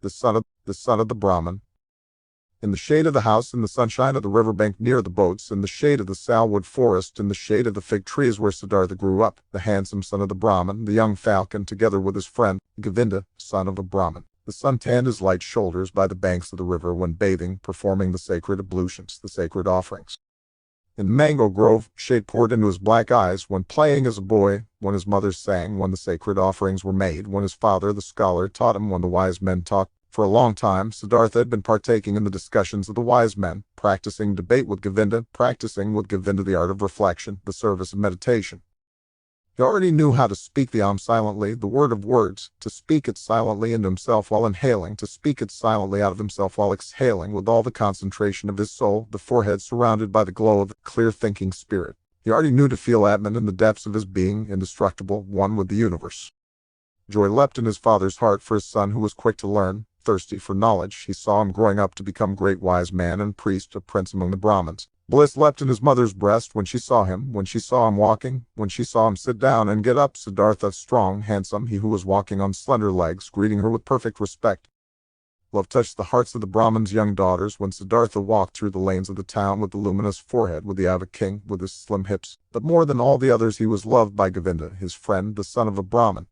the son of the Brahmin. In the shade of the house, in the sunshine of the riverbank near the boats, in the shade of the salwood forest, in the shade of the fig trees where Siddhartha grew up, the handsome son of the Brahmin, the young falcon, together with his friend, Govinda, son of a Brahmin. The sun tanned his light shoulders by the banks of the river when bathing, performing the sacred ablutions, the sacred offerings. In the mango grove, shade poured into his black eyes when playing as a boy, when his mother sang, when the sacred offerings were made, when his father, the scholar, taught him, when the wise men talked. For a long time, Siddhartha had been partaking in the discussions of the wise men, practicing debate with Govinda, practicing with Govinda the art of reflection, the service of meditation. He already knew how to speak the silently, the word of words, to speak it silently into himself while inhaling, to speak it silently out of himself while exhaling, with all the concentration of his soul, the forehead surrounded by the glow of the clear-thinking spirit. He already knew to feel Atman in the depths of his being, indestructible, one with the universe. Joy leapt in his father's heart for his son who was quick to learn, thirsty for knowledge. He saw him growing up to become great wise man and priest, a prince among the Brahmins. Bliss leapt in his mother's breast when she saw him walking, when she saw him sit down and get up. Siddhartha, strong, handsome, he who was walking on slender legs, greeting her with perfect respect. Love touched the hearts of the Brahmins' young daughters when Siddhartha walked through the lanes of the town with the luminous forehead, with the ava king, with his slim hips. But more than all the others he was loved by Govinda, his friend, the son of a Brahmin.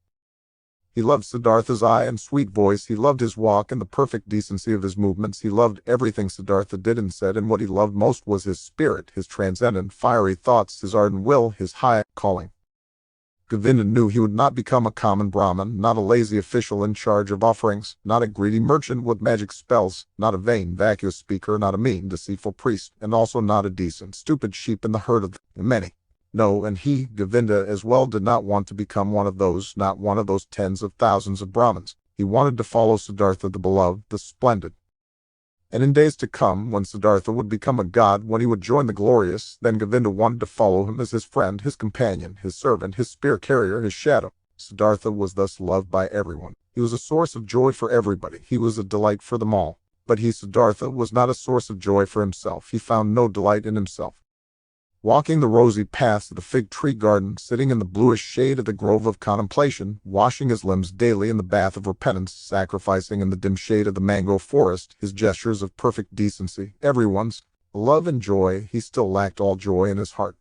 He loved Siddhartha's eye and sweet voice, he loved his walk and the perfect decency of his movements, he loved everything Siddhartha did and said, and what he loved most was his spirit, his transcendent, fiery thoughts, his ardent will, his high calling. Govinda knew he would not become a common Brahmin, not a lazy official in charge of offerings, not a greedy merchant with magic spells, not a vain, vacuous speaker, not a mean, deceitful priest, and also not a decent, stupid sheep in the herd of the many. No, and he, Govinda, as well did not want to become one of those, not one of those tens of thousands of Brahmins. He wanted to follow Siddhartha the beloved, the splendid. And in days to come, when Siddhartha would become a god, when he would join the glorious, then Govinda wanted to follow him as his friend, his companion, his servant, his spear carrier, his shadow. Siddhartha was thus loved by everyone. He was a source of joy for everybody. He was a delight for them all. But he, Siddhartha, was not a source of joy for himself. He found no delight in himself. Walking the rosy paths of the fig tree garden, sitting in the bluish shade of the grove of contemplation, washing his limbs daily in the bath of repentance, sacrificing in the dim shade of the mango forest, his gestures of perfect decency, everyone's love and joy, he still lacked all joy in his heart.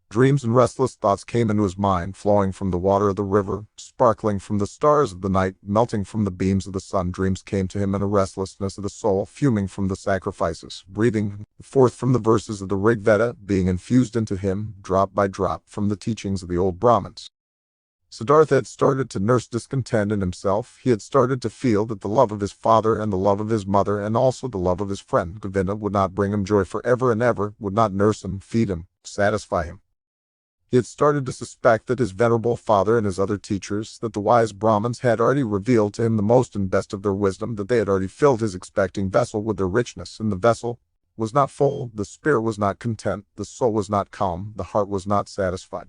Dreams and restless thoughts came into his mind, flowing from the water of the river, sparkling from the stars of the night, melting from the beams of the sun. Dreams came to him in a restlessness of the soul, fuming from the sacrifices, breathing forth from the verses of the Rig Veda, being infused into him, drop by drop, from the teachings of the old Brahmins. Siddhartha had started to nurse discontent in himself. He had started to feel that the love of his father and the love of his mother and also the love of his friend Govinda would not bring him joy forever and ever, would not nurse him, feed him, satisfy him. He had started to suspect that his venerable father and his other teachers, that the wise Brahmins had already revealed to him the most and best of their wisdom, that they had already filled his expecting vessel with their richness, and the vessel was not full, the spirit was not content, the soul was not calm, the heart was not satisfied.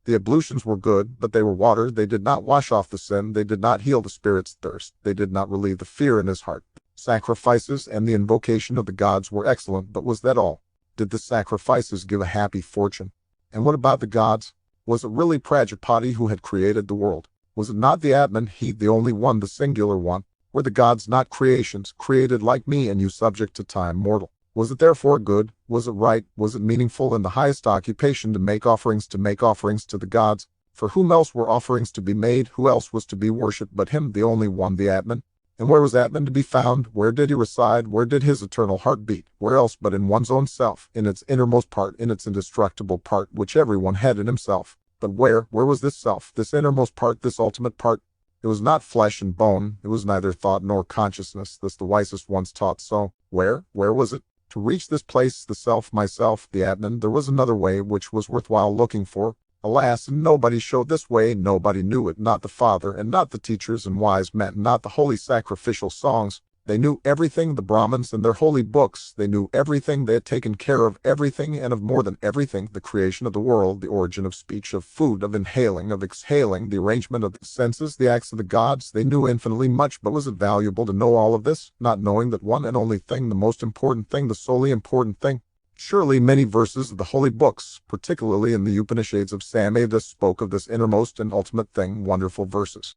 The ablutions were good, but they were water. They did not wash off the sin, they did not heal the spirit's thirst, they did not relieve the fear in his heart. Sacrifices and the invocation of the gods were excellent, but was that all? Did the sacrifices give a happy fortune? And what about the gods? Was it really Prajapati who had created the world? Was it not the Atman, he, the only one, the singular one? Were the gods not creations, created like me and you, subject to time, mortal? Was it therefore good? Was it right? Was it meaningful and the highest occupation to make offerings to the gods? For whom else were offerings to be made? Who else was to be worshipped but him, the only one, the Atman? And where was Atman to be found? Where did he reside? Where did his eternal heart beat? Where else but in one's own self, in its innermost part, in its indestructible part, which everyone had in himself? But where was this self, this innermost part, this ultimate part? It was not flesh and bone, it was neither thought nor consciousness, thus the wisest ones taught so. Where was it? To reach this place, the self, myself, the Atman, there was another way which was worthwhile looking for. Alas, nobody showed this way, nobody knew it, not the Father, and not the teachers and wise men, not the holy sacrificial songs. They knew everything, the Brahmins and their holy books. They knew everything, they had taken care of everything, and of more than everything, the creation of the world, the origin of speech, of food, of inhaling, of exhaling, the arrangement of the senses, the acts of the gods. They knew infinitely much, but was it valuable to know all of this, not knowing that one and only thing, the most important thing, the solely important thing? Surely many verses of the holy books, particularly in the Upanishads of Samveda, spoke of this innermost and ultimate thing, wonderful verses.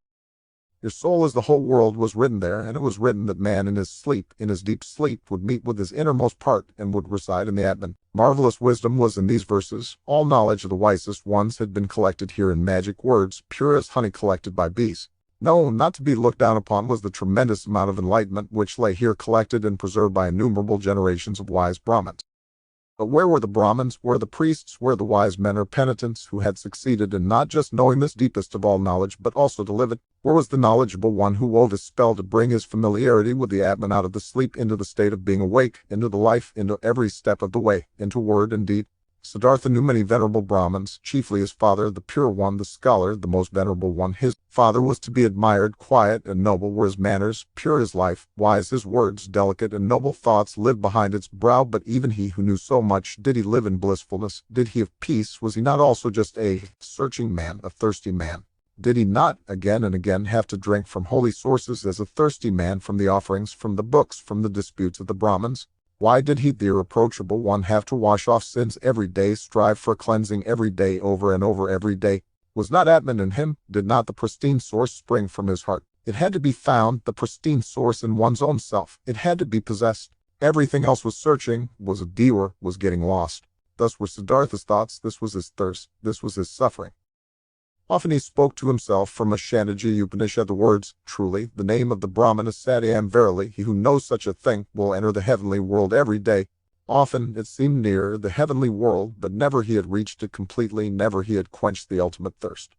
Your soul is the whole world was written there, and it was written that man in his sleep, in his deep sleep, would meet with his innermost part and would reside in the Atman. Marvelous wisdom was in these verses. All knowledge of the wisest ones had been collected here in magic words, pure as honey collected by bees. No, not to be looked down upon was the tremendous amount of enlightenment which lay here collected and preserved by innumerable generations of wise Brahmins. But where were the Brahmins, where the priests, where the wise men or penitents who had succeeded in not just knowing this deepest of all knowledge, but also to live it? Where was the knowledgeable one who wove his spell to bring his familiarity with the Atman out of the sleep into the state of being awake, into the life, into every step of the way, into word and deed? Siddhartha knew many venerable Brahmins, chiefly his father, the pure one, the scholar, the most venerable one. His father was to be admired, quiet and noble were his manners, pure his life, wise his words, delicate and noble thoughts lived behind its brow. But even he who knew so much, did he live in blissfulness? Did he have peace? Was he not also just a searching man, a thirsty man? Did he not, again and again, have to drink from holy sources as a thirsty man from the offerings, from the books, from the disputes of the Brahmins? Why did he, the irreproachable one, have to wash off sins every day, strive for cleansing every day, over and over every day? Was not Atman in him? Did not the pristine source spring from his heart? It had to be found, the pristine source in one's own self. It had to be possessed. Everything else was searching, was a detour, was getting lost. Thus were Siddhartha's thoughts, this was his thirst, this was his suffering. Often he spoke to himself from a Shandagya Upanishad the words, truly, the name of the Brahman is Satyam, verily, he who knows such a thing will enter the heavenly world every day. Often it seemed near the heavenly world, but never he had reached it completely, never he had quenched the ultimate thirst.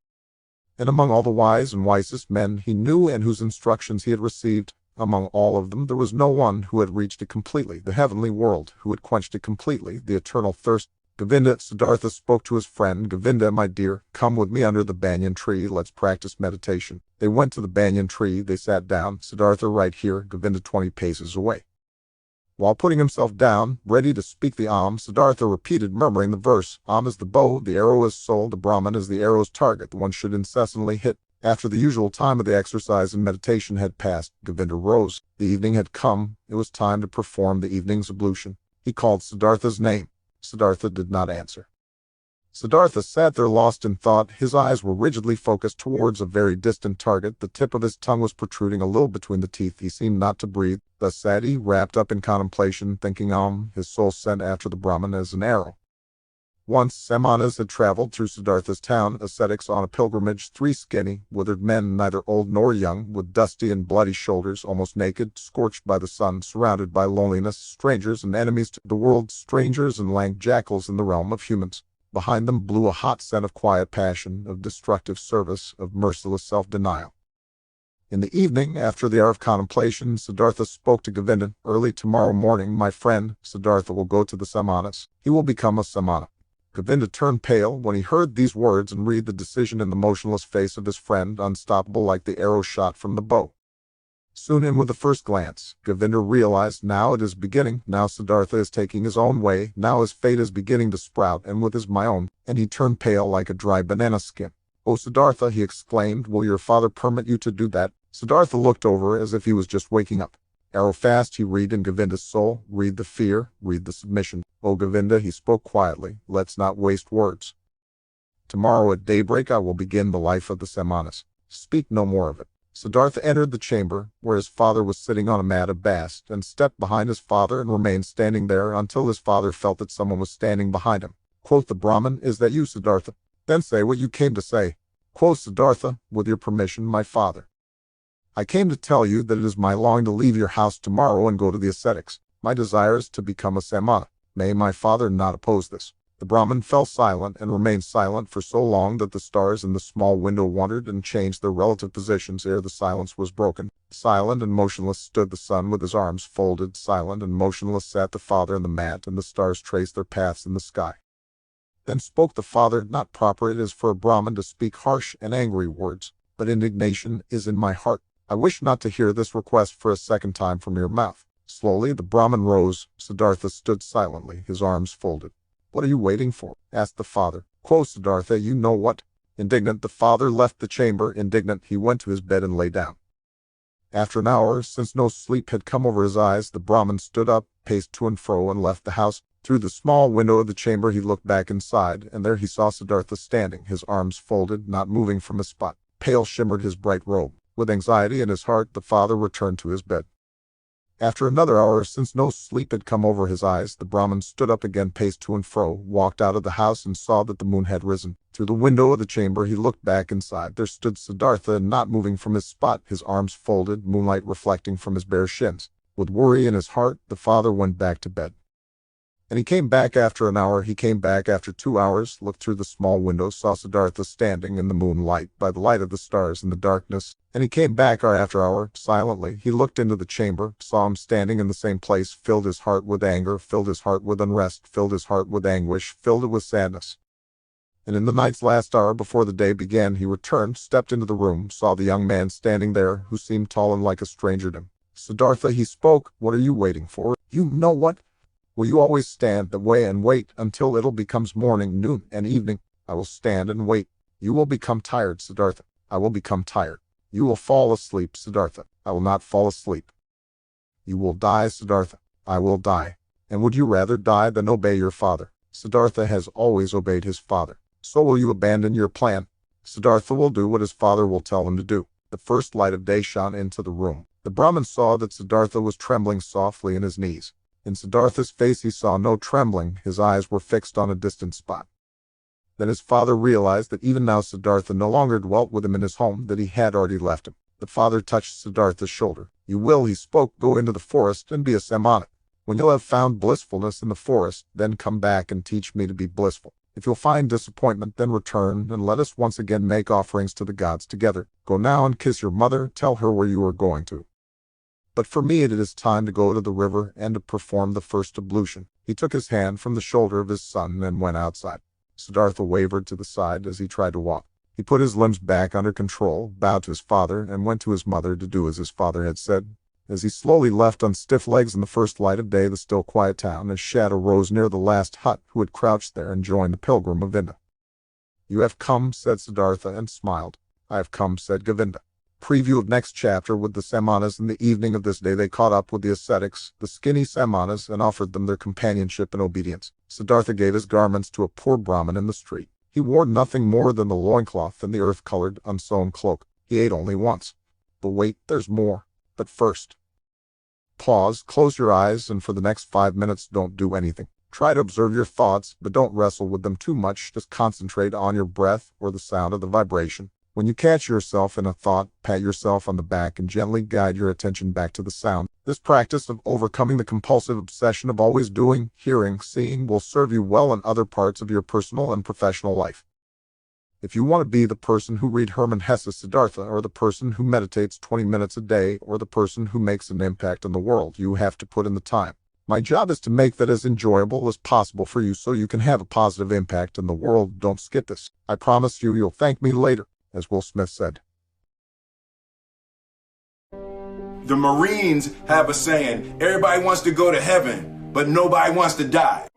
And among all the wise and wisest men he knew and whose instructions he had received, among all of them there was no one who had reached it completely, the heavenly world, who had quenched it completely, the eternal thirst. Govinda, Siddhartha spoke to his friend, Govinda, my dear, come with me under the banyan tree, let's practice meditation. They went to the banyan tree, they sat down, Siddhartha right here, Govinda 20 paces away. While putting himself down, ready to speak the Siddhartha repeated, murmuring the verse, is the bow, the arrow is soul, the Brahman is the arrow's target, the one should incessantly hit. After the usual time of the exercise and meditation had passed, Govinda rose. The evening had come, it was time to perform the evening's ablution. He called Siddhartha's name. Siddhartha did not answer. Siddhartha sat there lost in thought. His eyes were rigidly focused towards a very distant target. The tip of his tongue was protruding a little between the teeth. He seemed not to breathe. Thus sat he, wrapped up in contemplation, thinking his soul sent after the Brahman as an arrow. Once Samanas had traveled through Siddhartha's town, ascetics on a pilgrimage, 3 skinny, withered men, neither old nor young, with dusty and bloody shoulders, almost naked, scorched by the sun, surrounded by loneliness, strangers and enemies to the world, strangers and lank jackals in the realm of humans. Behind them blew a hot scent of quiet passion, of destructive service, of merciless self-denial. In the evening, after the hour of contemplation, Siddhartha spoke to Govinda, early tomorrow morning, my friend, Siddhartha will go to the Samanas. He will become a Samana. Govinda turned pale when he heard these words and read the decision in the motionless face of his friend, unstoppable like the arrow shot from the bow. Soon and with the first glance, Govinda realized now it is beginning, now Siddhartha is taking his own way, now his fate is beginning to sprout, and with his my own, and he turned pale like a dry banana skin. "O Siddhartha," he exclaimed, "will your father permit you to do that?" Siddhartha looked over as if he was just waking up. Arrow fast he read in Govinda's soul, read the fear, read the submission. "O Govinda," he spoke quietly, "let's not waste words. Tomorrow at daybreak I will begin the life of the Samanas. Speak no more of it." Siddhartha entered the chamber, where his father was sitting on a mat of bast, and stepped behind his father and remained standing there until his father felt that someone was standing behind him. Quoth the Brahmin, "Is that you, Siddhartha? Then say what you came to say." Quoth Siddhartha, "With your permission, my father. I came to tell you that it is my longing to leave your house tomorrow and go to the ascetics. My desire is to become a Samana. May my father not oppose this." The Brahmin fell silent and remained silent for so long that the stars in the small window wondered and changed their relative positions ere the silence was broken. Silent and motionless stood the sun with his arms folded. Silent and motionless sat the father on the mat, and the stars traced their paths in the sky. Then spoke the father, "Not proper it is for a Brahmin to speak harsh and angry words, but indignation is in my heart. I wish not to hear this request for a second time from your mouth." Slowly the Brahmin rose. Siddhartha stood silently, his arms folded. "What are you waiting for?" asked the father. Quoth Siddhartha, "You know what?" Indignant, the father left the chamber. Indignant, he went to his bed and lay down. After an hour, since no sleep had come over his eyes, the Brahmin stood up, paced to and fro, and left the house. Through the small window of the chamber he looked back inside, and there he saw Siddhartha standing, his arms folded, not moving from his spot. Pale shimmered his bright robe. With anxiety in his heart, the father returned to his bed. After another hour, since no sleep had come over his eyes, the Brahmin stood up again, paced to and fro, walked out of the house, and saw that the moon had risen. Through the window of the chamber he looked back inside. There stood Siddhartha, not moving from his spot, his arms folded, moonlight reflecting from his bare shins. With worry in his heart, the father went back to bed. And he came back after an hour, he came back after 2 hours, looked through the small window, saw Siddhartha standing in the moonlight, by the light of the stars in the darkness, and he came back hour after hour, silently. He looked into the chamber, saw him standing in the same place, filled his heart with anger, filled his heart with unrest, filled his heart with anguish, filled it with sadness. And in the night's last hour, before the day began, he returned, stepped into the room, saw the young man standing there, who seemed tall and like a stranger to him. Siddhartha, he spoke, what are you waiting for? You know what? Will you always stand that way and wait until it becomes morning, noon, and evening? I will stand and wait. You will become tired, Siddhartha. I will become tired. You will fall asleep, Siddhartha. I will not fall asleep. You will die, Siddhartha. I will die. And would you rather die than obey your father? Siddhartha has always obeyed his father. So will you abandon your plan? Siddhartha will do what his father will tell him to do. The first light of day shone into the room. The Brahmin saw that Siddhartha was trembling softly in his knees. In Siddhartha's face he saw no trembling, his eyes were fixed on a distant spot. Then his father realized that even now Siddhartha no longer dwelt with him in his home, that he had already left him. The father touched Siddhartha's shoulder. You will, he spoke, go into the forest and be a seminal. When you'll have found blissfulness in the forest, then come back and teach me to be blissful. If you'll find disappointment, then return, and let us once again make offerings to the gods together. Go now and kiss your mother, tell her where you are going to. But for me it is time to go to the river and to perform the first ablution. He took his hand from the shoulder of his son and went outside. Siddhartha wavered to the side as he tried to walk. He put his limbs back under control, bowed to his father, and went to his mother to do as his father had said. As he slowly left on stiff legs in the first light of day the still quiet town, his shadow rose near the last hut, who had crouched there and joined the pilgrim of India. You have come, said Siddhartha, and smiled. I have come, said Govinda. Preview of next chapter. With the samanas in the evening of this day they caught up with the ascetics, the skinny samanas, and offered them their companionship and obedience. Siddhartha gave his garments to a poor Brahmin in the street. He wore nothing more than the loincloth and the earth-colored, unsewn cloak. He ate only once. But wait, there's more. But first, pause, close your eyes, and for the next 5 minutes don't do anything. Try to observe your thoughts, but don't wrestle with them too much. Just concentrate on your breath or the sound of the vibration. When you catch yourself in a thought, pat yourself on the back and gently guide your attention back to the sound. This practice of overcoming the compulsive obsession of always doing, hearing, seeing will serve you well in other parts of your personal and professional life. If you want to be the person who read Herman Hesse Siddhartha, or the person who meditates 20 minutes a day, or the person who makes an impact on the world, you have to put in the time. My job is to make that as enjoyable as possible for you so you can have a positive impact in the world. Don't skip this. I promise you, you'll thank me later, as Will Smith said. The Marines have a saying, everybody wants to go to heaven, but nobody wants to die.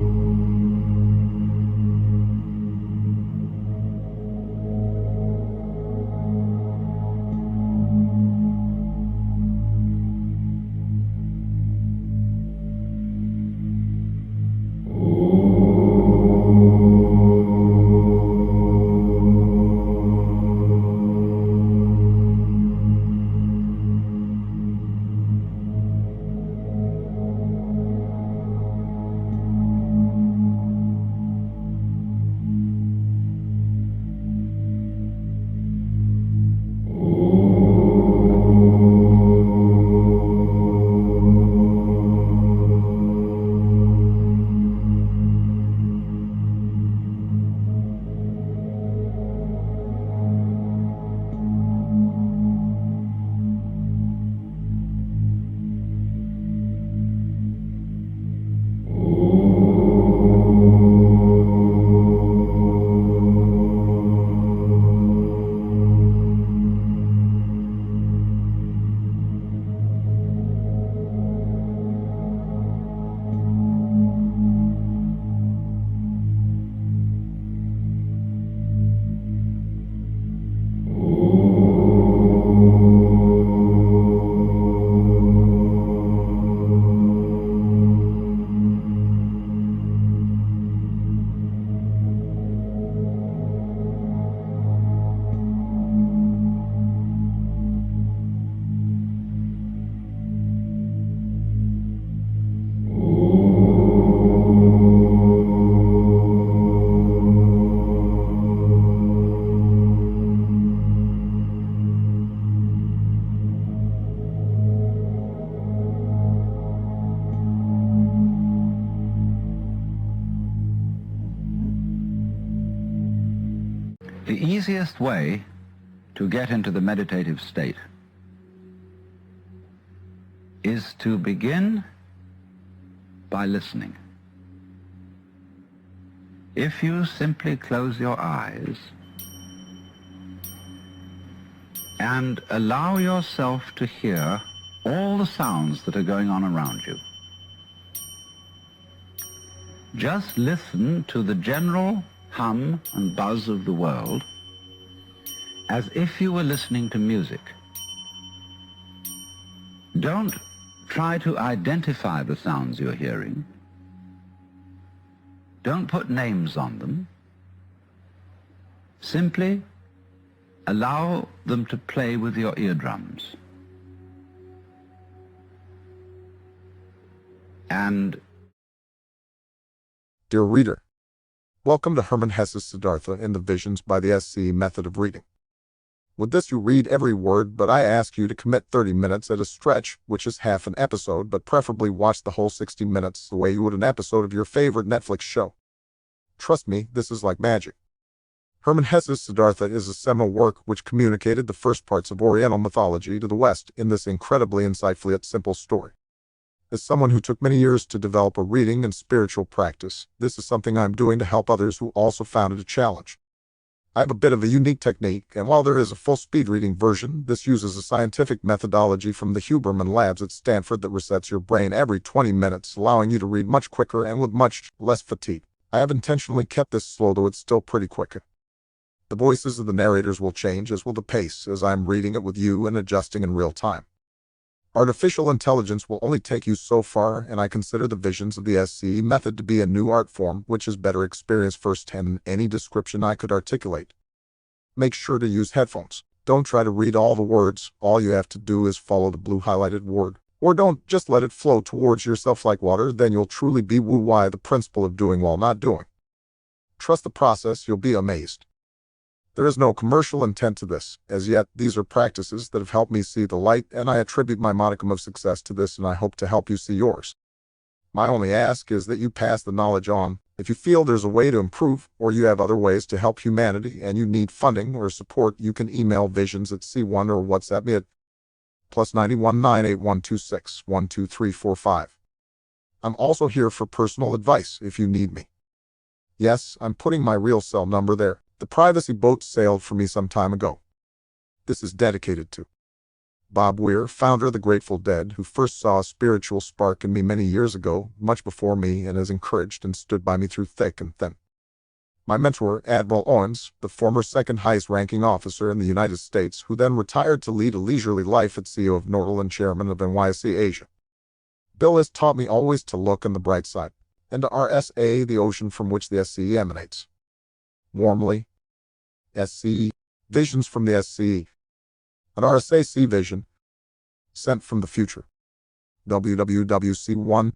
The easiest way to get into the meditative state is to begin by listening. If you simply close your eyes and allow yourself to hear all the sounds that are going on around you, just listen to the general hum and buzz of the world as if you were listening to music. Don't try to identify the sounds you're hearing. Don't put names on them. Simply allow them to play with your eardrums. And Dear reader, welcome to Herman Hesse's Siddhartha in the Visions by the SCE method of reading. With this you read every word, but I ask you to commit 30 minutes at a stretch, which is half an episode, but preferably watch the whole 60 minutes the way you would an episode of your favorite Netflix show. Trust me, this is like magic. Herman Hesse's Siddhartha is a seminal work which communicated the first parts of oriental mythology to the West in this incredibly insightful yet simple story. As someone who took many years to develop a reading and spiritual practice, this is something I'm doing to help others who also found it a challenge. I have a bit of a unique technique, and while there is a full speed reading version, this uses a scientific methodology from the Huberman Labs at Stanford that resets your brain every 20 minutes, allowing you to read much quicker and with much less fatigue. I have intentionally kept this slow, though it's still pretty quick. The voices of the narrators will change, as will the pace, as I'm reading it with you and adjusting in real time. Artificial intelligence will only take you so far, and I consider the Visions of the SCE method to be a new art form which is better experienced firsthand than any description I could articulate. Make sure to use headphones. Don't try to read all the words. All you have to do is follow the blue highlighted word. Or don't just let it flow towards yourself like water, then you'll truly be woo-why, the principle of doing while not doing. Trust the process, you'll be amazed. There is no commercial intent to this. As yet, these are practices that have helped me see the light, and I attribute my modicum of success to this, and I hope to help you see yours. My only ask is that you pass the knowledge on. If you feel there's a way to improve, or you have other ways to help humanity, and you need funding or support, you can email visions@c1 or WhatsApp me at +91 98126 12345. I'm also here for personal advice if you need me. Yes, I'm putting my real cell number there. The privacy boat sailed for me some time ago. This is dedicated to Bob Weir, founder of the Grateful Dead, who first saw a spiritual spark in me many years ago, much before me, and has encouraged and stood by me through thick and thin. My mentor, Admiral Owens, the former second highest ranking officer in the United States, who then retired to lead a leisurely life as CEO of Nortel and chairman of NYC Asia. Bill has taught me always to look on the bright side, and to RSA, the ocean from which the SCE emanates. Warmly, SCE, Visions from the SCE. An RSAC vision, sent from the future. WWWC1.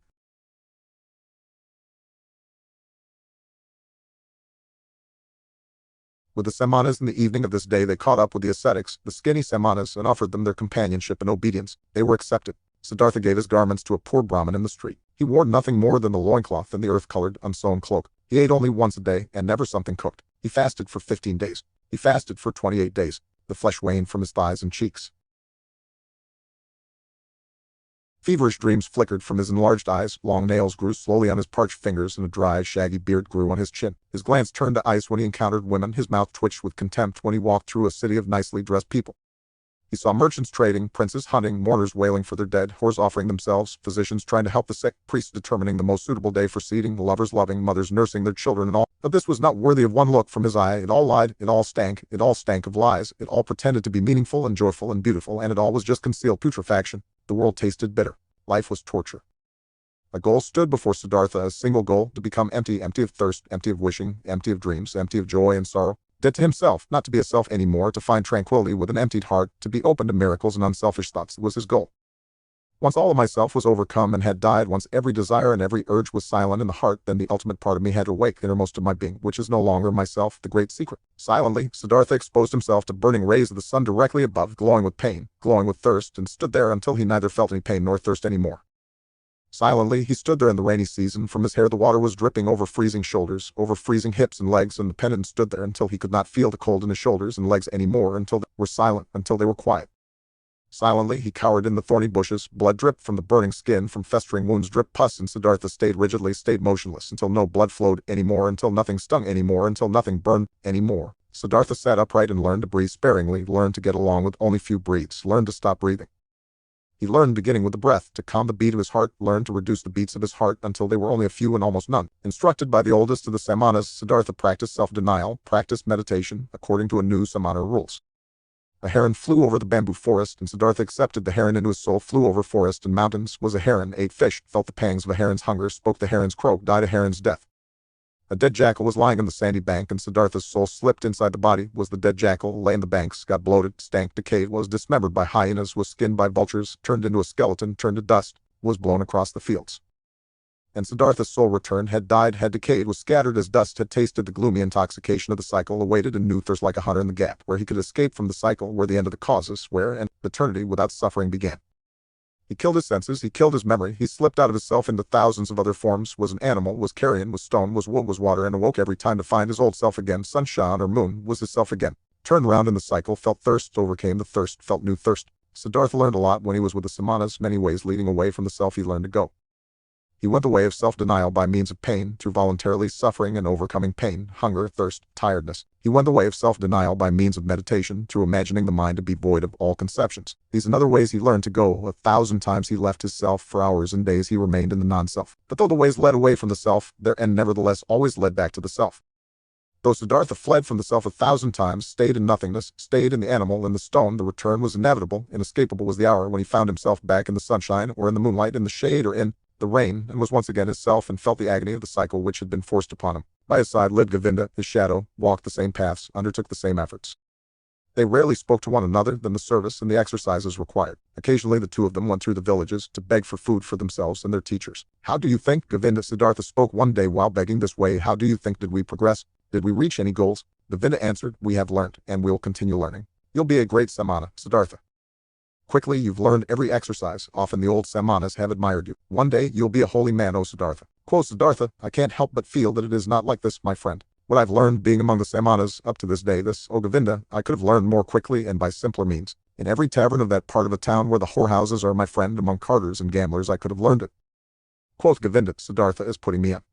With the Semanas in the evening of this day, they caught up with the ascetics, the skinny Semanas, and offered them their companionship and obedience. They were accepted. Siddhartha gave his garments to a poor Brahmin in the street. He wore nothing more than the loincloth and the earth-colored, unsewn cloak. He ate only once a day, and never something cooked. He fasted for 15 days. He fasted for 28 days. The flesh waned from his thighs and cheeks. Feverish dreams flickered from his enlarged eyes. Long nails grew slowly on his parched fingers, and a dry, shaggy beard grew on his chin. His glance turned to ice when he encountered women. His mouth twitched with contempt when he walked through a city of nicely dressed people. He saw merchants trading, princes hunting, mourners wailing for their dead, whores offering themselves, physicians trying to help the sick, priests determining the most suitable day for seeding, lovers loving, mothers nursing their children, and all. But this was not worthy of one look from his eye. It all lied, it all stank of lies, it all pretended to be meaningful and joyful and beautiful, and it all was just concealed putrefaction. The world tasted bitter. Life was torture. A goal stood before Siddhartha, a single goal, to become empty, empty of thirst, empty of wishing, empty of dreams, empty of joy and sorrow. Dead to himself, not to be a self anymore, to find tranquility with an emptied heart, to be open to miracles and unselfish thoughts was his goal. Once all of myself was overcome and had died, once every desire and every urge was silent in the heart, then the ultimate part of me had to awake, the innermost of my being, which is no longer myself, the great secret. Silently, Siddhartha exposed himself to burning rays of the sun directly above, glowing with pain, glowing with thirst, and stood there until he neither felt any pain nor thirst anymore. Silently, he stood there in the rainy season. From his hair the water was dripping over freezing shoulders, over freezing hips and legs, and the penitent stood there until he could not feel the cold in his shoulders and legs any more, until they were silent, until they were quiet. Silently, he cowered in the thorny bushes. Blood dripped from the burning skin, from festering wounds dripped pus, and Siddhartha stayed rigidly, stayed motionless, until no blood flowed anymore, until nothing stung anymore, until nothing burned anymore. Siddhartha sat upright and learned to breathe sparingly, learned to get along with only few breaths, learned to stop breathing. He learned, beginning with the breath, to calm the beat of his heart, learned to reduce the beats of his heart until they were only a few and almost none. Instructed by the oldest of the samanas, Siddhartha practiced self-denial, practiced meditation, according to a new samana rules. A heron flew over the bamboo forest, and Siddhartha accepted the heron into his soul, flew over forest and mountains, was a heron, ate fish, felt the pangs of a heron's hunger, spoke the heron's croak, died a heron's death. A dead jackal was lying on the sandy bank, and Siddhartha's soul slipped inside the body, was the dead jackal, lay in the banks, got bloated, stank, decayed, was dismembered by hyenas, was skinned by vultures, turned into a skeleton, turned to dust, was blown across the fields. And Siddhartha's soul returned, had died, had decayed, was scattered as dust, had tasted the gloomy intoxication of the cycle, awaited and knew thirst like a hunter in the gap, where he could escape from the cycle, where the end of the causes, where an eternity without suffering began. He killed his senses, he killed his memory, he slipped out of himself into thousands of other forms, was an animal, was carrion, was stone, was wood, was water, and awoke every time to find his old self again. Sunshine or moon was his self again. Turned round in the cycle, felt thirst, overcame the thirst, felt new thirst. Siddhartha learned a lot when he was with the samanas, many ways leading away from the self he learned to go. He went the way of self-denial by means of pain, through voluntarily suffering and overcoming pain, hunger, thirst, tiredness. He went the way of self-denial by means of meditation, through imagining the mind to be void of all conceptions. These and other ways he learned to go. 1,000 times he left his self, for hours and days he remained in the non-self. But though the ways led away from the self, their end nevertheless always led back to the self. Though Siddhartha fled from the self 1,000 times, stayed in nothingness, stayed in the animal and the stone, the return was inevitable. Inescapable was the hour when he found himself back in the sunshine, or in the moonlight, in the shade, or in the rain, and was once again his self, and felt the agony of the cycle which had been forced upon him. By his side lived Govinda, his shadow, walked the same paths, undertook the same efforts. They rarely spoke to one another than the service and the exercises required. Occasionally the two of them went through the villages to beg for food for themselves and their teachers. How do you think, Govinda, Siddhartha spoke one day while begging this way, how do you think did we progress? Did we reach any goals? Govinda answered, we have learned, and we'll continue learning. You'll be a great samana, Siddhartha. Quickly you've learned every exercise. Often the old samanas have admired you. One day you'll be a holy man, O Siddhartha. Quoth Siddhartha, I can't help but feel that it is not like this, my friend. What I've learned being among the samanas up to this day, this, O Govinda, I could have learned more quickly and by simpler means. In every tavern of that part of the town where the whorehouses are, my friend, among carters and gamblers, I could have learned it. Quoth Govinda, Siddhartha is putting me up.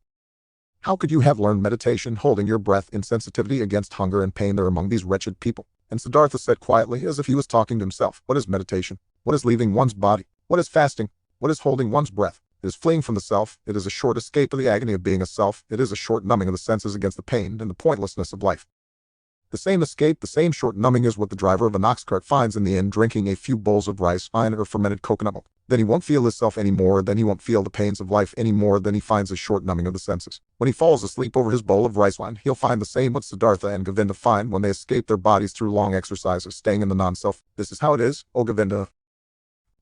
How could you have learned meditation, holding your breath, insensitivity against hunger and pain there among these wretched people? And Siddhartha said quietly, as if he was talking to himself, what is meditation? What is leaving one's body? What is fasting? What is holding one's breath? It is fleeing from the self. It is a short escape of the agony of being a self. It is a short numbing of the senses against the pain and the pointlessness of life. The same escape, the same short numbing is what the driver of an ox cart finds in the inn drinking a few bowls of rice, wine, or fermented coconut milk. Then he won't feel his self any more, then he won't feel the pains of life any more, then he finds a short numbing of the senses. When he falls asleep over his bowl of rice wine, he'll find the same what Siddhartha and Govinda find when they escape their bodies through long exercises, staying in the non-self. This is how it is, O Govinda.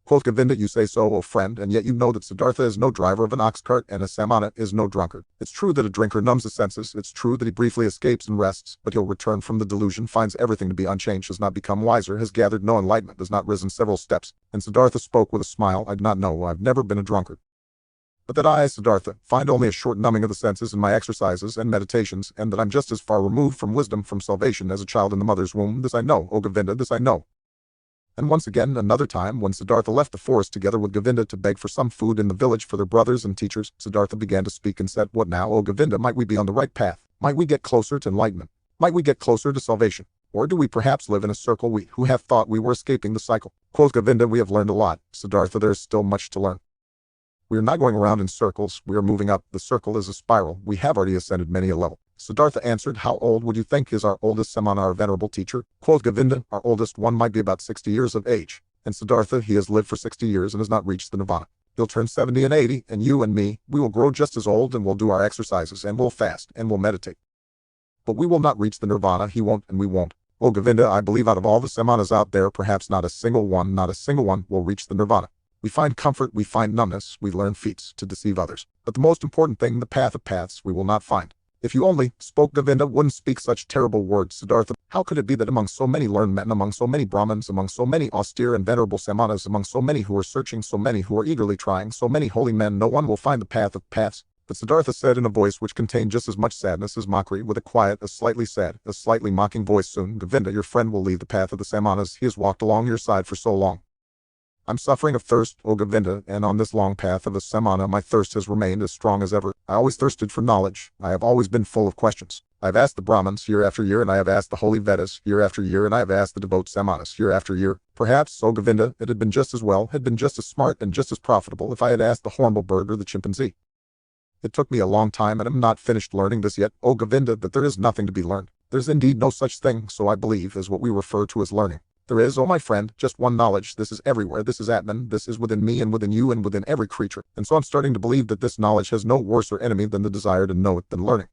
Quoth Govinda, you say so, O friend, and yet you know that Siddhartha is no driver of an ox cart and a samana is no drunkard. It's true that a drinker numbs his senses, it's true that he briefly escapes and rests, but he'll return from the delusion, finds everything to be unchanged, has not become wiser, has gathered no enlightenment, has not risen several steps. And Siddhartha spoke with a smile, I do not know, I've never been a drunkard. But that I, Siddhartha, find only a short numbing of the senses in my exercises and meditations, and that I'm just as far removed from wisdom, from salvation, as a child in the mother's womb, this I know, O Govinda, this I know. And once again, another time, when Siddhartha left the forest together with Govinda to beg for some food in the village for their brothers and teachers, Siddhartha began to speak and said, what now, O Govinda, might we be on the right path? Might we get closer to enlightenment? Might we get closer to salvation? Or do we perhaps live in a circle, we who have thought we were escaping the cycle? Quoth Govinda, we have learned a lot, Siddhartha, there is still much to learn. We are not going around in circles, we are moving up, the circle is a spiral, we have already ascended many a level. Siddhartha answered, how old would you think is our oldest samana, our venerable teacher? Quoth Govinda, our oldest one might be about 60 years of age. And Siddhartha, he has lived for 60 years and has not reached the nirvana. He'll turn 70 and 80, and you and me, we will grow just as old and we'll do our exercises and we'll fast and we'll meditate. But we will not reach the nirvana, he won't and we won't. O Govinda, I believe out of all the samanas out there, perhaps not a single one will reach the nirvana. We find comfort, we find numbness, we learn feats to deceive others. But the most important thing, the path of paths, we will not find. If you only spoke, Govinda wouldn't speak such terrible words, Siddhartha. How could it be that among so many learned men, among so many Brahmins, among so many austere and venerable samanas, among so many who are searching, so many who are eagerly trying, so many holy men, no one will find the path of paths? But Siddhartha said in a voice which contained just as much sadness as mockery, with a quiet, a slightly sad, a slightly mocking voice, soon, Govinda, your friend will leave the path of the samanas. He has walked along your side for so long. I'm suffering of thirst, O Govinda, and on this long path of the samana my thirst has remained as strong as ever. I always thirsted for knowledge. I have always been full of questions. I have asked the Brahmins year after year, and I have asked the holy Vedas year after year, and I have asked the devout samanas year after year. Perhaps, O Govinda, it had been just as well, had been just as smart and just as profitable if I had asked the hornbill bird or the chimpanzee. It took me a long time, and I'm not finished learning this yet, O Govinda, that there is nothing to be learned. There's indeed no such thing, so I believe, as what we refer to as learning. There is, O my friend, just one knowledge. This is everywhere. This is Atman. This is within me and within you and within every creature. And so I'm starting to believe that this knowledge has no worser enemy than the desire to know it than learning.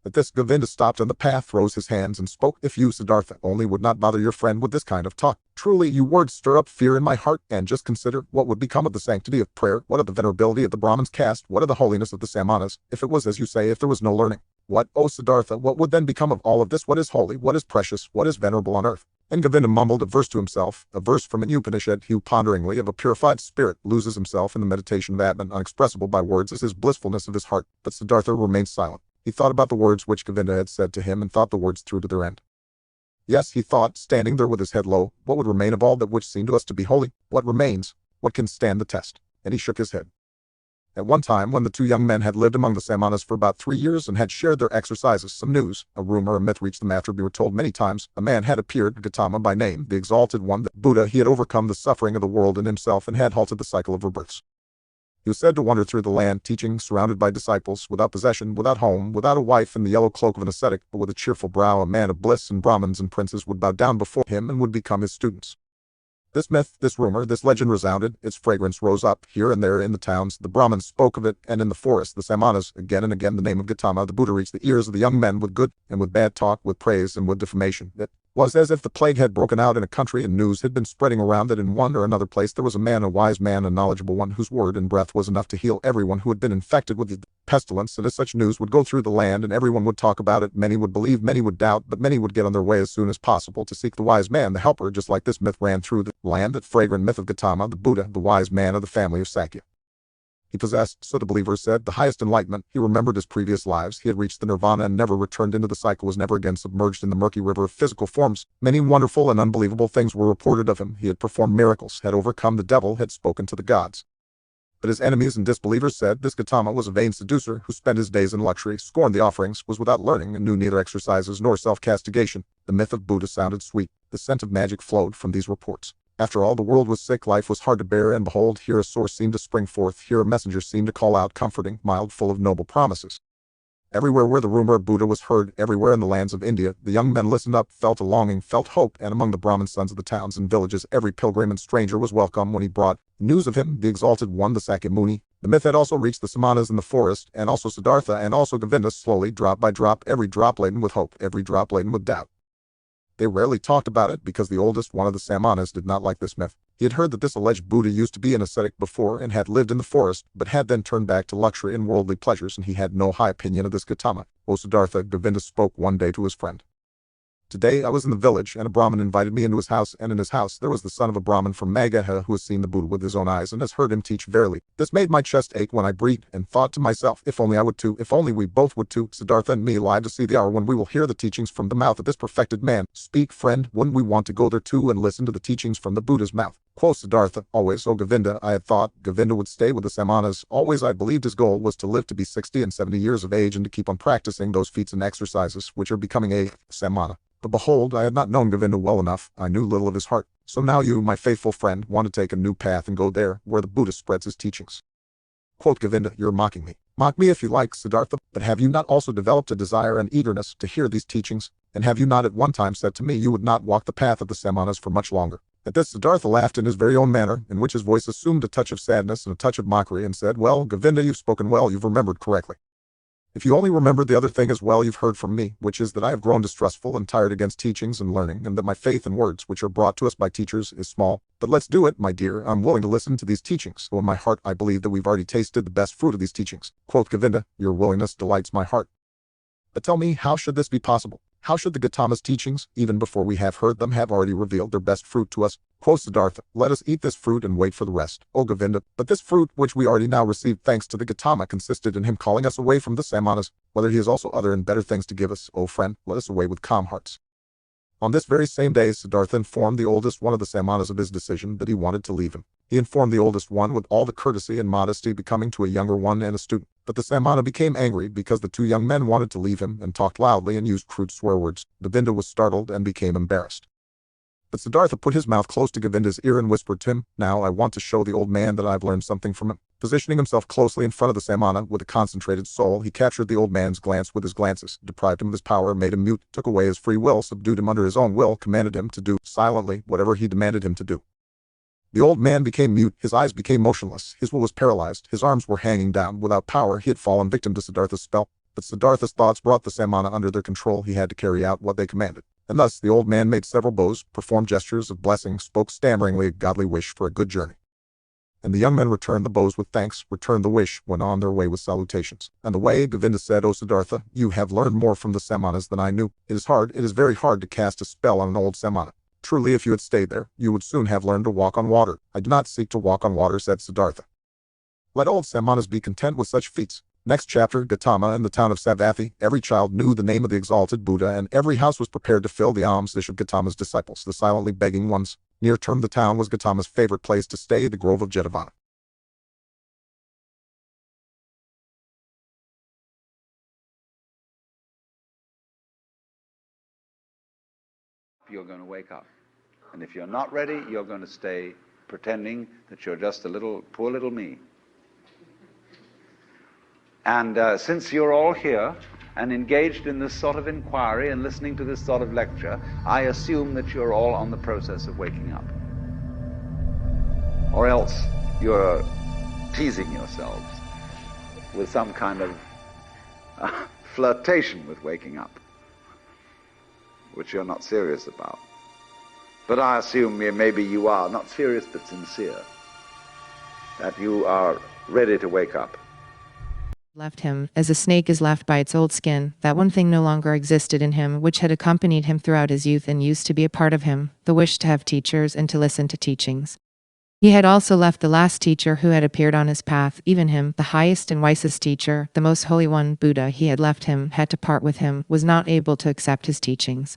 At this, Govinda stopped on the path, rose his hands, and spoke. If you, Siddhartha, only would not bother your friend with this kind of talk. Truly, you words stir up fear in my heart, and just consider what would become of the sanctity of prayer, what of the venerability of the Brahmins' caste, what of the holiness of the samanas, if it was as you say, if there was no learning. What, O Siddhartha, what would then become of all of this? What is holy, what is precious, what is venerable on earth? And Govinda mumbled a verse to himself, a verse from an Upanishad. He who ponderingly of a purified spirit loses himself in the meditation of Atman, unexpressible by words as his blissfulness of his heart. But Siddhartha remained silent. He thought about the words which Govinda had said to him and thought the words through to their end. Yes, he thought, standing there with his head low, what would remain of all that which seemed to us to be holy? What remains? What can stand the test? And he shook his head. At one time, when the two young men had lived among the samanas for about 3 years and had shared their exercises, some news, a rumor, a myth reached them after we were told many times. A man had appeared, Gautama by name, the exalted one, the Buddha. He had overcome the suffering of the world in himself and had halted the cycle of rebirths. He was said to wander through the land, teaching, surrounded by disciples, without possession, without home, without a wife, in the yellow cloak of an ascetic, but with a cheerful brow, a man of bliss, and Brahmins and princes would bow down before him and would become his students. This myth, this rumor, this legend resounded. Its fragrance rose up here and there in the towns. The Brahmins spoke of it, and in the forest, the samanas, again and again, the name of Gautama, the Buddha, reached the ears of the young men with good and with bad talk, with praise and with defamation. It was as if the plague had broken out in a country, and news had been spreading around that in one or another place there was a man, a wise man, a knowledgeable one, whose word and breath was enough to heal everyone who had been infected with the pestilence. And as such news would go through the land, and everyone would talk about it, many would believe, many would doubt, but many would get on their way as soon as possible to seek the wise man, the helper, just like this myth ran through the land, that fragrant myth of Gautama, the Buddha, the wise man of the family of Sakya. He possessed, so the believers said, the highest enlightenment. He remembered his previous lives. He had reached the nirvana and never returned into the cycle, was never again submerged in the murky river of physical forms. Many wonderful and unbelievable things were reported of him. He had performed miracles, had overcome the devil, had spoken to the gods. But his enemies and disbelievers said this Gautama was a vain seducer who spent his days in luxury, scorned the offerings, was without learning, and knew neither exercises nor self-castigation. The myth of Buddha sounded sweet. The scent of magic flowed from these reports. After all, the world was sick, life was hard to bear, and behold, here a source seemed to spring forth, here a messenger seemed to call out, comforting, mild, full of noble promises. Everywhere where the rumor of Buddha was heard, everywhere in the lands of India, the young men listened up, felt a longing, felt hope, and among the Brahmin sons of the towns and villages, every pilgrim and stranger was welcome when he brought news of him, the exalted one, the Sakya Muni. The myth had also reached the samanas in the forest, and also Siddhartha, and also Govinda, slowly, drop by drop, every drop laden with hope, every drop laden with doubt. They rarely talked about it because the oldest one of the samanas did not like this myth. He had heard that this alleged Buddha used to be an ascetic before and had lived in the forest, but had then turned back to luxury and worldly pleasures, and he had no high opinion of this Gautama. O Siddhartha, Govinda spoke one day to his friend. Today I was in the village, and a Brahmin invited me into his house, and in his house there was the son of a Brahmin from Magadha who has seen the Buddha with his own eyes and has heard him teach. Verily, this made my chest ache when I breathed, and thought to myself, if only I would too, if only we both would too, Siddhartha and me, alive to see the hour when we will hear the teachings from the mouth of this perfected man. Speak, friend, wouldn't we want to go there too and listen to the teachings from the Buddha's mouth? Quoth Siddhartha, always, O Govinda, I had thought Govinda would stay with the samanas. Always I believed his goal was to live to be 60 and 70 years of age and to keep on practicing those feats and exercises which are becoming a samana. But behold, I had not known Govinda well enough. I knew little of his heart. So now you, my faithful friend, want to take a new path and go there, where the Buddha spreads his teachings. Quoth Govinda, you're mocking me. Mock me if you like, Siddhartha, but have you not also developed a desire and eagerness to hear these teachings? And have you not at one time said to me you would not walk the path of the samanas for much longer? At this Siddhartha laughed in his very own manner, in which his voice assumed a touch of sadness and a touch of mockery, and said, well, Govinda, you've spoken well, you've remembered correctly. If you only remembered the other thing as well you've heard from me, which is that I have grown distrustful and tired against teachings and learning, and that my faith in words which are brought to us by teachers is small. But let's do it, my dear. I'm willing to listen to these teachings. So in my heart I believe that we've already tasted the best fruit of these teachings. Quoth Govinda, your willingness delights my heart. But tell me, how should this be possible? How should the Gautama's teachings, even before we have heard them, have already revealed their best fruit to us? Quoth Siddhartha, let us eat this fruit and wait for the rest, O Govinda. But this fruit, which we already now receive thanks to the Gautama, consisted in him calling us away from the samanas. Whether he has also other and better things to give us, O friend, let us away with calm hearts. On this very same day, Siddhartha informed the oldest one of the samanas of his decision that he wanted to leave him. He informed the oldest one with all the courtesy and modesty becoming to a younger one and a student. But the samana became angry because the two young men wanted to leave him and talked loudly and used crude swear words. Govinda was startled and became embarrassed. But Siddhartha put his mouth close to Govinda's ear and whispered to him, now I want to show the old man that I've learned something from him. Positioning himself closely in front of the samana with a concentrated soul, he captured the old man's glance with his glances, deprived him of his power, made him mute, took away his free will, subdued him under his own will, commanded him to do, silently, whatever he demanded him to do. The old man became mute, his eyes became motionless, his will was paralyzed, his arms were hanging down, without power, he had fallen victim to Siddhartha's spell. But Siddhartha's thoughts brought the samana under their control, he had to carry out what they commanded. And thus the old man made several bows, performed gestures of blessing, spoke stammeringly a godly wish for a good journey. And the young men returned the bows with thanks, returned the wish, went on their way with salutations. And the way, Govinda said, O Siddhartha, you have learned more from the samanas than I knew. It is very hard to cast a spell on an old samana. Truly, if you had stayed there, you would soon have learned to walk on water. I do not seek to walk on water, said Siddhartha. Let old samanas be content with such feats. Next chapter, Gautama and the town of Savatthi. Every child knew the name of the exalted Buddha, and every house was prepared to fill the alms dish of Gautama's disciples, the silently begging ones. Near term, the town was Gautama's favorite place to stay, the grove of Jetavana. You're going to wake up. And if you're not ready, you're going to stay pretending that you're just a little, poor little me. And since you're all here and engaged in this sort of inquiry and listening to this sort of lecture, I assume that you're all on the process of waking up. Or else you're teasing yourselves with some kind of flirtation with waking up, which you're not serious about. But I assume maybe you are, not serious but sincere, that you are ready to wake up. Left him, as a snake is left by its old skin. That one thing no longer existed in him which had accompanied him throughout his youth and used to be a part of him, the wish to have teachers and to listen to teachings. He had also left the last teacher who had appeared on his path, even him, the highest and wisest teacher, the most holy one, Buddha. He had left him, had to part with him, was not able to accept his teachings.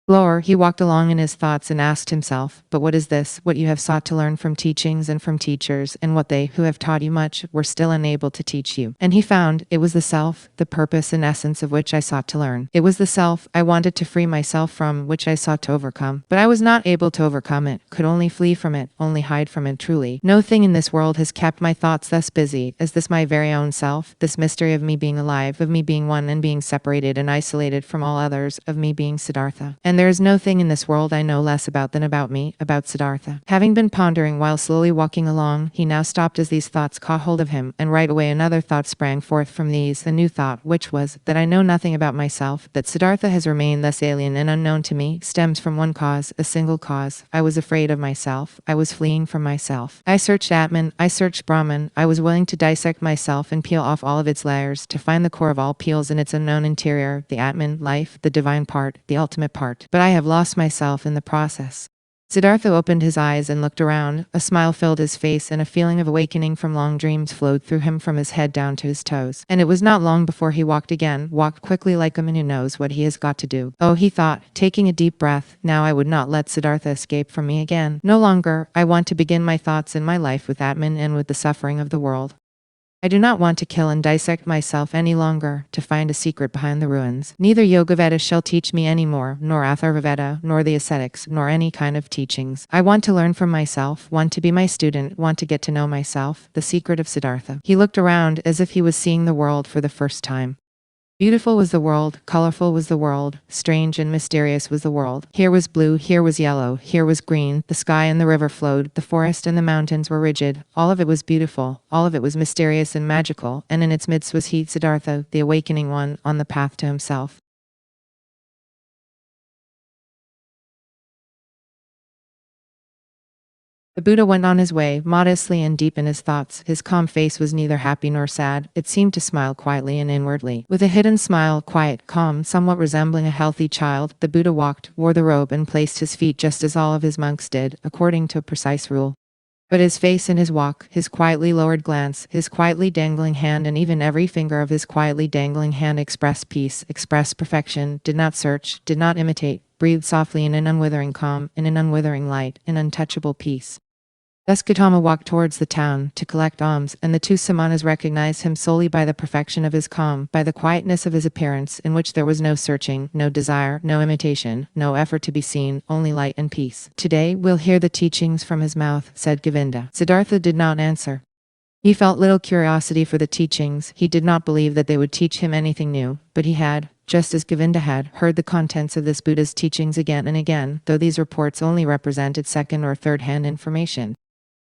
Lower, he walked along in his thoughts and asked himself, but what is this, what you have sought to learn from teachings and from teachers, and what they, who have taught you much, were still unable to teach you? And he found, it was the self, the purpose and essence of which I sought to learn. It was the self I wanted to free myself from, which I sought to overcome. But I was not able to overcome it, could only flee from it, only hide from it. Truly, no thing in this world has kept my thoughts thus busy as this my very own self, this mystery of me being alive, of me being one and being separated and isolated from all others, of me being Siddhartha. And there is no thing in this world I know less about than about me, about Siddhartha. Having been pondering while slowly walking along, he now stopped as these thoughts caught hold of him, and right away another thought sprang forth from these, a new thought, which was, that I know nothing about myself, that Siddhartha has remained thus alien and unknown to me, stems from one cause, a single cause. I was afraid of myself, I was fleeing from myself. I searched Atman, I searched Brahman, I was willing to dissect myself and peel off all of its layers, to find the core of all peels in its unknown interior, the Atman, life, the divine part, the ultimate part. But I have lost myself in the process. Siddhartha opened his eyes and looked around. A smile filled his face and a feeling of awakening from long dreams flowed through him from his head down to his toes. And it was not long before he walked again, walked quickly like a man who knows what he has got to do. Oh, he thought, taking a deep breath, now I would not let Siddhartha escape from me again. No longer. I want to begin my thoughts and my life with Atman and with the suffering of the world. I do not want to kill and dissect myself any longer, to find a secret behind the ruins. Neither Yogaveda shall teach me any more, nor Atharvaveda, nor the ascetics, nor any kind of teachings. I want to learn from myself, want to be my student, want to get to know myself, the secret of Siddhartha. He looked around as if he was seeing the world for the first time. Beautiful was the world, colorful was the world, strange and mysterious was the world. Here was blue, here was yellow, here was green, the sky and the river flowed, the forest and the mountains were rigid, all of it was beautiful, all of it was mysterious and magical, and in its midst was he, Siddhartha, the awakening one, on the path to himself. The Buddha went on his way, modestly and deep in his thoughts. His calm face was neither happy nor sad. It seemed to smile quietly and inwardly. With a hidden smile, quiet, calm, somewhat resembling a healthy child, the Buddha walked, wore the robe, and placed his feet just as all of his monks did, according to a precise rule. But his face and his walk, his quietly lowered glance, his quietly dangling hand, and even every finger of his quietly dangling hand expressed peace, expressed perfection, did not search, did not imitate, breathed softly in an unwithering calm, in an unwithering light, in untouchable peace. Thus Gautama walked towards the town to collect alms, and the two samanas recognized him solely by the perfection of his calm, by the quietness of his appearance, in which there was no searching, no desire, no imitation, no effort to be seen, only light and peace. "Today we'll hear the teachings from his mouth," said Govinda. Siddhartha did not answer. He felt little curiosity for the teachings. He did not believe that they would teach him anything new, but he had, just as Govinda had, heard the contents of this Buddha's teachings again and again, though these reports only represented second or third-hand information.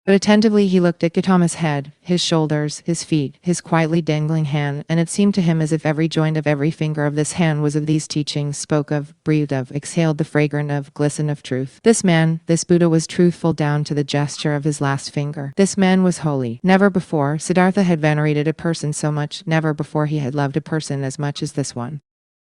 But attentively he looked at Gautama's head, his shoulders, his feet, his quietly dangling hand, and it seemed to him as if every joint of every finger of this hand was of these teachings, spoke of, breathed of, exhaled the fragrant of, glisten of truth. This man, this Buddha, was truthful down to the gesture of his last finger. This man was holy. Never before Siddhartha had venerated a person so much, never before he had loved a person as much as this one.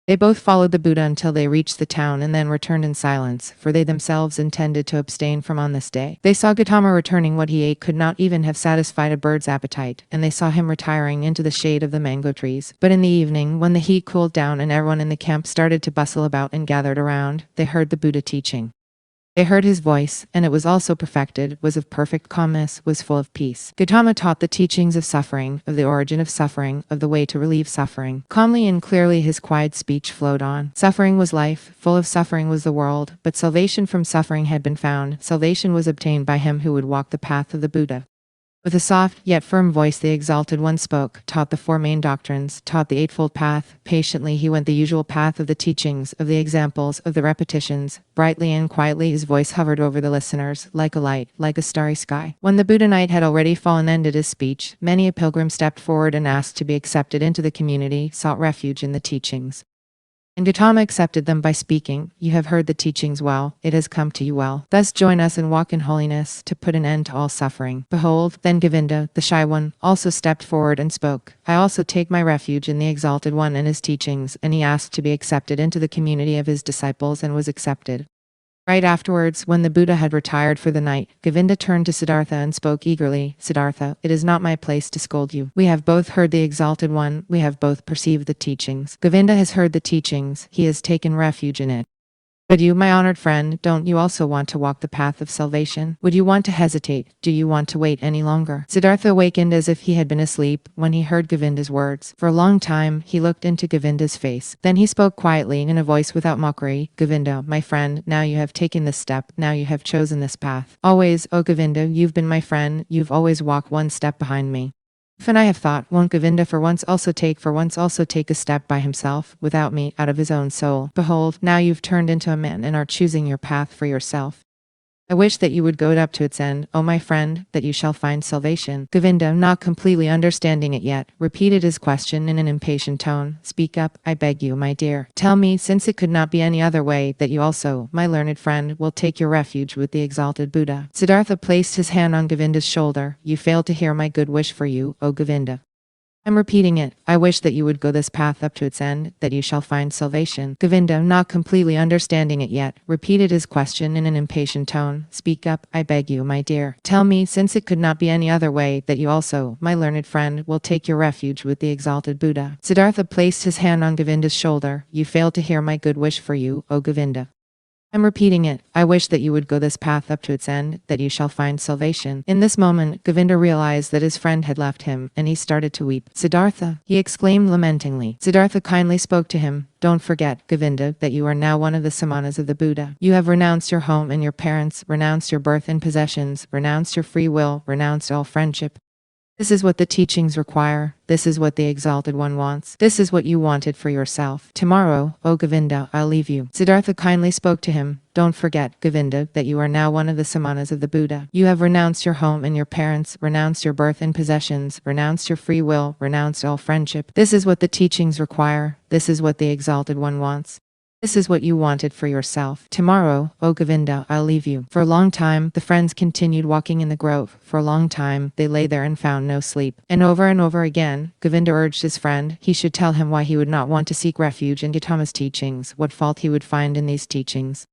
They both followed the Buddha until they reached the town and then returned in silence, for they themselves intended to abstain from on this day. They saw Gautama returning. What he ate could not even have satisfied a bird's appetite, and they saw him retiring into the shade of the mango trees. But in the evening, when the heat cooled down and everyone in the camp started to bustle about and gathered around, they heard the Buddha teaching. They heard his voice, and it was also perfected, was of perfect calmness, was full of peace. Gautama taught the teachings of suffering, of the origin of suffering, of the way to relieve suffering. Calmly and clearly his quiet speech flowed on. Suffering was life, full of suffering was the world, but salvation from suffering had been found. Salvation was obtained by him who would walk the path of the Buddha. With a soft, yet firm voice the Exalted One spoke, taught the four main doctrines, taught the Eightfold Path. Patiently he went the usual path of the teachings, of the examples, of the repetitions. Brightly and quietly his voice hovered over the listeners, like a light, like a starry sky. When the Buddha night had already fallen ended his speech, many a pilgrim stepped forward and asked to be accepted into the community, sought refuge in the teachings. And Gautama accepted them by speaking, "You have heard the teachings well, it has come to you well. Thus join us and walk in holiness, to put an end to all suffering." Behold, then Govinda, the shy one, also stepped forward and spoke. "I also take my refuge in the Exalted One and his teachings," and he asked to be accepted into the community of his disciples and was accepted. Right afterwards, when the Buddha had retired for the night, Govinda turned to Siddhartha and spoke eagerly, "Siddhartha, it is not my place to scold you. We have both heard the Exalted One, we have both perceived the teachings. Govinda has heard the teachings, he has taken refuge in it. But you, my honored friend, don't you also want to walk the path of salvation? Would you want to hesitate? Do you want to wait any longer?" Siddhartha awakened as if he had been asleep when he heard Govinda's words. For a long time, he looked into Govinda's face. Then he spoke quietly in a voice without mockery, "Govinda, my friend, now you have taken this step, now you have chosen this path. Always, O Govinda, you've been my friend, you've always walked one step behind me. Often I have thought, won't Govinda for once also take a step by himself, without me, out of his own soul? Behold, now you've turned into a man and are choosing your path for yourself. I wish that you would go up to its end, O my friend, that you shall find salvation." Govinda, not completely understanding it yet, repeated his question in an impatient tone. "Speak up, I beg you, my dear. Tell me, since it could not be any other way, that you also, my learned friend, will take your refuge with the Exalted Buddha." Siddhartha placed his hand on Govinda's shoulder. "You failed to hear my good wish for you, O Govinda. I'm repeating it. I wish that you would go this path up to its end, that you shall find salvation." Govinda, not completely understanding it yet, repeated his question in an impatient tone. "Speak up, I beg you, my dear. Tell me, since it could not be any other way, that you also, my learned friend, will take your refuge with the Exalted Buddha." Siddhartha placed his hand on Govinda's shoulder. "You failed to hear my good wish for you, O Govinda. I'm repeating it. I wish that you would go this path up to its end, that you shall find salvation." In this moment, Govinda realized that his friend had left him, and he started to weep. "Siddhartha!" he exclaimed lamentingly. Siddhartha kindly spoke to him. "Don't forget, Govinda, that you are now one of the samanas of the Buddha. You have renounced your home and your parents, renounced your birth and possessions, renounced your free will, renounced all friendship. This is what the teachings require. This is what the Exalted One wants. This is what you wanted for yourself. Tomorrow, O Govinda, I'll leave you." Siddhartha kindly spoke to him. "Don't forget, Govinda, that you are now one of the samanas of the Buddha. You have renounced your home and your parents, renounced your birth and possessions, renounced your free will, renounced all friendship. This is what the teachings require. This is what the Exalted One wants. This is what you wanted for yourself. Tomorrow, O Govinda, I'll leave you. For a long time, the friends continued walking in the grove. For a long time, they lay there and found no sleep. And over again, Govinda urged his friend he should tell him why he would not want to seek refuge in Gautama's teachings, what fault he would find in these teachings.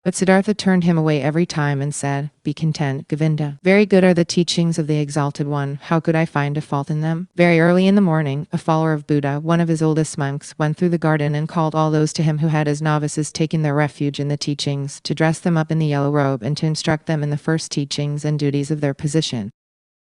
But Siddhartha turned him away every time and said, "Be content, Govinda. Very good are the teachings of the Exalted One. How could I find a fault in them?" Very early in the morning, a follower of Buddha, one of his oldest monks, went through the garden and called all those to him who had as novices taken their refuge in the teachings, to dress them up in the yellow robe and to instruct them in the first teachings and duties of their position.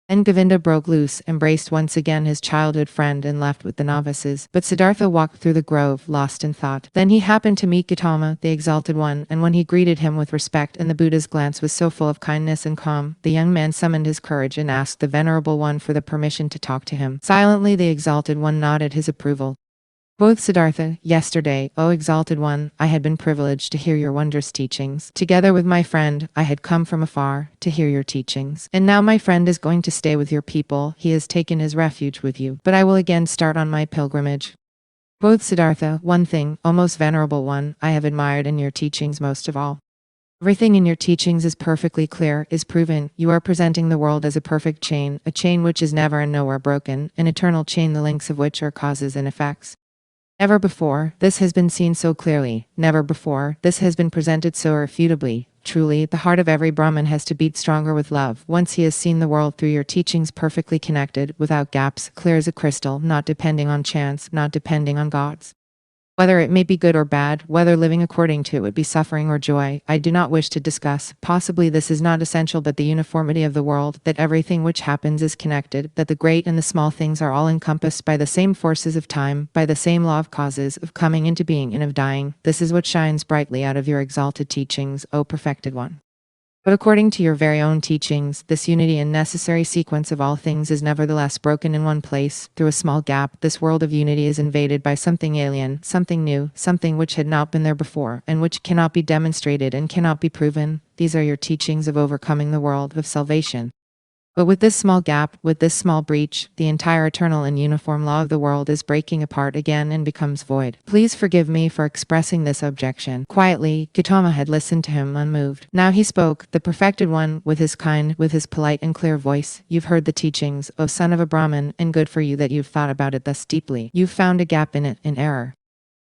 Then Govinda broke loose, embraced once again his childhood friend and left with the novices. But Siddhartha walked through the grove, lost in thought. Then he happened to meet Gautama, the Exalted One, and when he greeted him with respect and the Buddha's glance was so full of kindness and calm, the young man summoned his courage and asked the Venerable One for the permission to talk to him. Silently the Exalted One nodded his approval. Quoth Siddhartha, "Yesterday, O Exalted One, I had been privileged to hear your wondrous teachings. Together with my friend, I had come from afar to hear your teachings. And now my friend is going to stay with your people. He has taken his refuge with you. But I will again start on my pilgrimage." Quoth Siddhartha, "One thing, O most venerable one, I have admired in your teachings most of all. Everything in your teachings is perfectly clear, is proven. You are presenting the world as a perfect chain, a chain which is never and nowhere broken, an eternal chain the links of which are causes and effects. Never before this has been seen so clearly, never before this has been presented so irrefutably. Truly, the heart of every Brahmin has to beat stronger with love, once he has seen the world through your teachings perfectly connected, without gaps, clear as a crystal, not depending on chance, not depending on gods. Whether it may be good or bad, whether living according to it would be suffering or joy, I do not wish to discuss. Possibly this is not essential, but the uniformity of the world, that everything which happens is connected, that the great and the small things are all encompassed by the same forces of time, by the same law of causes, of coming into being and of dying. This is what shines brightly out of your exalted teachings, O perfected one. But according to your very own teachings, this unity and necessary sequence of all things is nevertheless broken in one place. Through a small gap, this world of unity is invaded by something alien, something new, something which had not been there before, and which cannot be demonstrated and cannot be proven. These are your teachings of overcoming the world of salvation. But with this small gap, with this small breach, the entire eternal and uniform law of the world is breaking apart again and becomes void. Please forgive me for expressing this objection." Quietly, Gautama had listened to him unmoved. Now he spoke, the perfected one, with his kind, with his polite and clear voice. "You've heard the teachings, O son of a Brahmin, and good for you that you've thought about it thus deeply. You've found a gap in it, an error.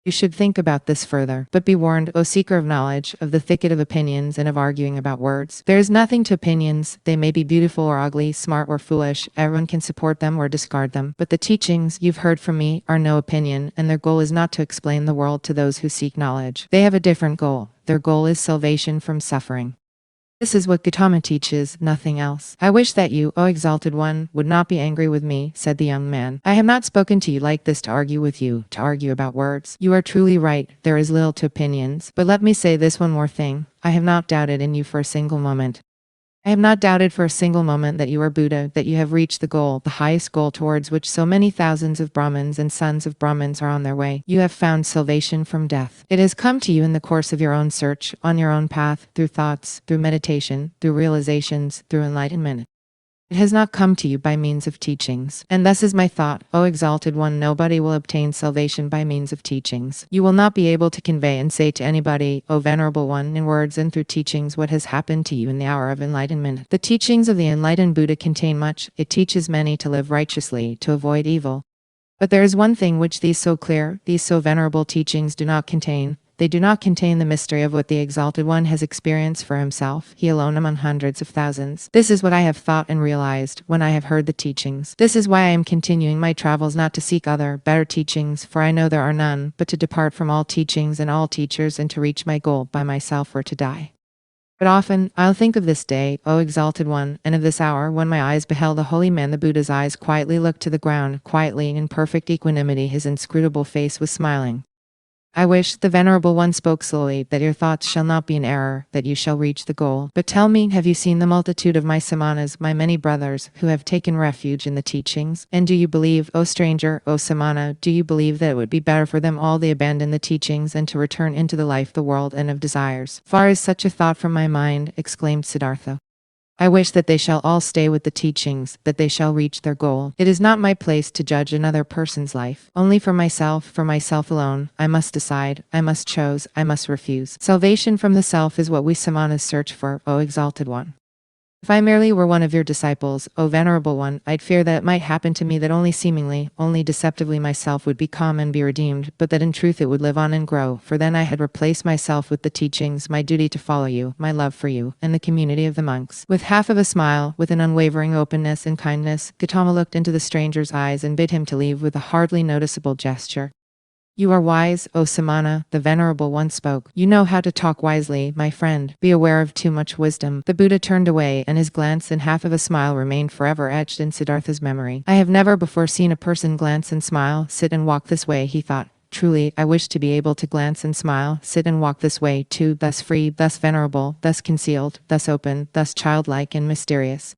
You should think about this further. But be warned, O seeker of knowledge, of the thicket of opinions and of arguing about words. There is nothing to opinions. They may be beautiful or ugly, smart or foolish. Everyone can support them or discard them. But the teachings you've heard from me are no opinion, and their goal is not to explain the world to those who seek knowledge. They have a different goal. Their goal is salvation from suffering. This is what Gautama teaches, nothing else. I wish that you, O Exalted One, would not be angry with me," said the young man. "I have not spoken to you like this to argue with you, to argue about words. You are truly right, there is little to opinions. But let me say this one more thing. I have not doubted in you for a single moment. I have not doubted for a single moment that you are Buddha, that you have reached the goal, the highest goal towards which so many thousands of Brahmins and sons of Brahmins are on their way. You have found salvation from death. It has come to you in the course of your own search, on your own path, through thoughts, through meditation, through realizations, through enlightenment. It has not come to you by means of teachings. And thus is my thought, O Exalted One, nobody will obtain salvation by means of teachings. You will not be able to convey and say to anybody, O Venerable One, in words and through teachings what has happened to you in the hour of enlightenment. The teachings of the enlightened Buddha contain much. It teaches many to live righteously, to avoid evil. But there is one thing which these so clear, these so venerable teachings do not contain. They do not contain the mystery of what the Exalted One has experienced for himself, he alone among hundreds of thousands. This is what I have thought and realized when I have heard the teachings. This is why I am continuing my travels, not to seek other, better teachings, for I know there are none, but to depart from all teachings and all teachers and to reach my goal by myself or to die. But often, I'll think of this day, O Exalted One, and of this hour when my eyes beheld the holy man. The Buddha's eyes quietly looked to the ground, quietly, in perfect equanimity his inscrutable face was smiling. I wish, the Venerable One spoke slowly, that your thoughts shall not be in error, that you shall reach the goal. But tell me, have you seen the multitude of my samanas, my many brothers, who have taken refuge in the teachings? And do you believe, O stranger, O samana, do you believe that it would be better for them all to abandon the teachings and to return into the life, the world, and of desires? Far is such a thought from my mind, exclaimed Siddhartha. I wish that they shall all stay with the teachings, that they shall reach their goal. It is not my place to judge another person's life. Only for myself alone, I must decide, I must choose, I must refuse. Salvation from the self is what we samanas search for, O exalted one. If I merely were one of your disciples, O venerable one, I'd fear that it might happen to me that only seemingly, only deceptively myself would become and be redeemed, but that in truth it would live on and grow, for then I had replaced myself with the teachings, my duty to follow you, my love for you, and the community of the monks. With half of a smile, with an unwavering openness and kindness, Gautama looked into the stranger's eyes and bid him to leave with a hardly noticeable gesture. You are wise, O Samana, the Venerable One spoke. You know how to talk wisely, my friend. Be aware of too much wisdom. The Buddha turned away, and his glance and half of a smile remained forever etched in Siddhartha's memory. I have never before seen a person glance and smile, sit and walk this way, he thought. Truly, I wish to be able to glance and smile, sit and walk this way too, thus free, thus venerable, thus concealed, thus open, thus childlike and mysterious.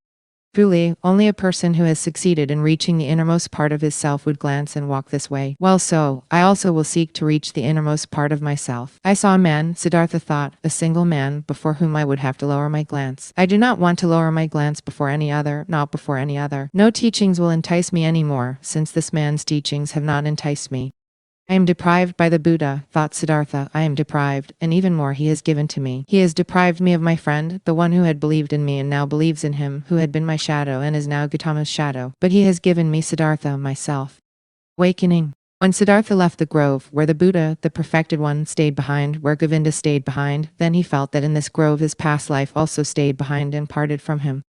Truly, only a person who has succeeded in reaching the innermost part of his self would glance and walk this way. Well, so, I also will seek to reach the innermost part of myself. I saw a man, Siddhartha thought, a single man, before whom I would have to lower my glance. I do not want to lower my glance before any other, not before any other. No teachings will entice me any more, since this man's teachings have not enticed me. I am deprived by the Buddha, thought Siddhartha. I am deprived, and even more he has given to me. He has deprived me of my friend, the one who had believed in me and now believes in him, who had been my shadow and is now Gautama's shadow. But he has given me Siddhartha, myself. Awakening. When Siddhartha left the grove, where the Buddha, the perfected one, stayed behind, where Govinda stayed behind, then he felt that in this grove his past life also stayed behind and parted from him.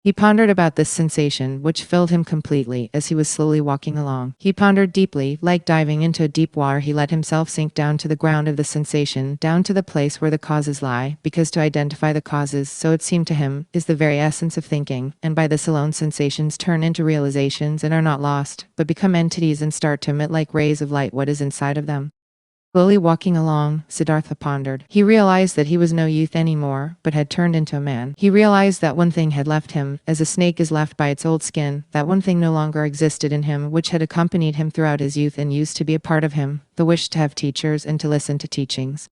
He pondered about this sensation, which filled him completely, as he was slowly walking along. He pondered deeply, like diving into a deep water. He let himself sink down to the ground of the sensation, down to the place where the causes lie, because to identify the causes, so it seemed to him, is the very essence of thinking, and by this alone sensations turn into realizations and are not lost, but become entities and start to emit like rays of light what is inside of them. Slowly walking along, Siddhartha pondered. He realized that he was no youth anymore, but had turned into a man. He realized that one thing had left him, as a snake is left by its old skin. That one thing no longer existed in him, which had accompanied him throughout his youth and used to be a part of him, the wish to have teachers and to listen to teachings.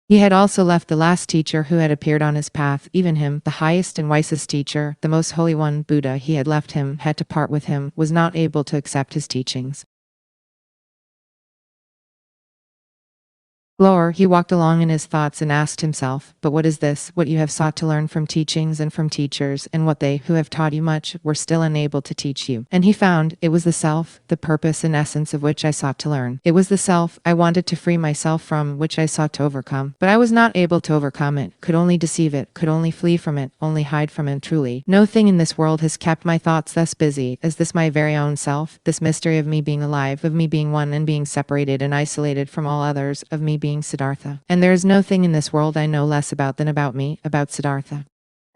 He had also left the last teacher who had appeared on his path, even him, the highest and wisest teacher, the most holy one, Buddha. He had left him, had to part with him, was not able to accept his teachings. Lower, he walked along in his thoughts and asked himself, but what is this, what you have sought to learn from teachings and from teachers, and what they, who have taught you much, were still unable to teach you? And he found, it was the self, the purpose and essence of which I sought to learn. It was the self I wanted to free myself from, which I sought to overcome. But I was not able to overcome it, could only deceive it, could only flee from it, only hide from it. Truly, no thing in this world has kept my thoughts thus busy, as this my very own self, this mystery of me being alive, of me being one and being separated and isolated from all others, of me being Siddhartha. And there is no thing in this world I know less about than about me, about Siddhartha.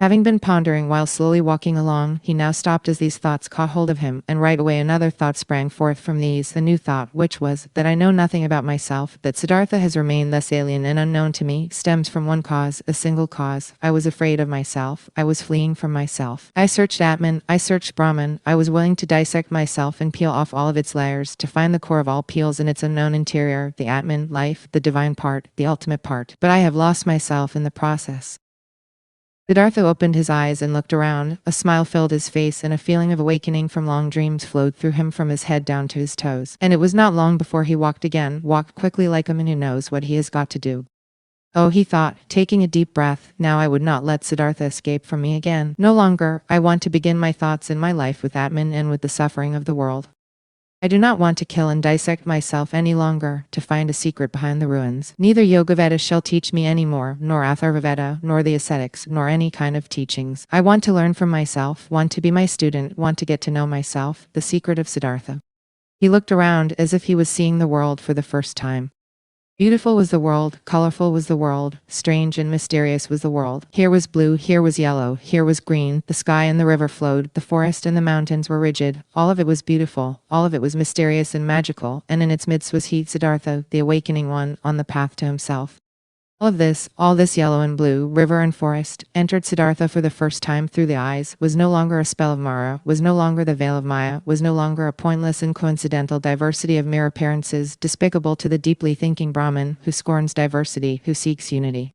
Having been pondering while slowly walking along, he now stopped as these thoughts caught hold of him, and right away another thought sprang forth from these, a new thought, which was, that I know nothing about myself, that Siddhartha has remained thus alien and unknown to me, stems from one cause, a single cause. I was afraid of myself, I was fleeing from myself. I searched Atman, I searched Brahman, I was willing to dissect myself and peel off all of its layers, to find the core of all peels in its unknown interior, the Atman, life, the divine part, the ultimate part. But I have lost myself in the process. Siddhartha opened his eyes and looked around. A smile filled his face and a feeling of awakening from long dreams flowed through him from his head down to his toes. And it was not long before he walked again, walked quickly like a man who knows what he has got to do. Oh, he thought, taking a deep breath, now I would not let Siddhartha escape from me again. No longer, I want to begin my thoughts and my life with Atman and with the suffering of the world. I do not want to kill and dissect myself any longer, to find a secret behind the ruins. Neither Yogaveda shall teach me any more, nor Atharvaveda, nor the ascetics, nor any kind of teachings. I want to learn from myself, want to be my student, want to get to know myself, the secret of Siddhartha. He looked around as if he was seeing the world for the first time. Beautiful was the world, colorful was the world, strange and mysterious was the world. Here was blue, here was yellow, here was green, the sky and the river flowed, the forest and the mountains were rigid, all of it was beautiful, all of it was mysterious and magical, and in its midst was he, Siddhartha, the awakening one, on the path to himself. All this yellow and blue, river and forest, entered Siddhartha for the first time through the eyes, was no longer a spell of Mara, was no longer the veil of Maya, was no longer a pointless and coincidental diversity of mere appearances, despicable to the deeply thinking Brahmin, who scorns diversity, who seeks unity.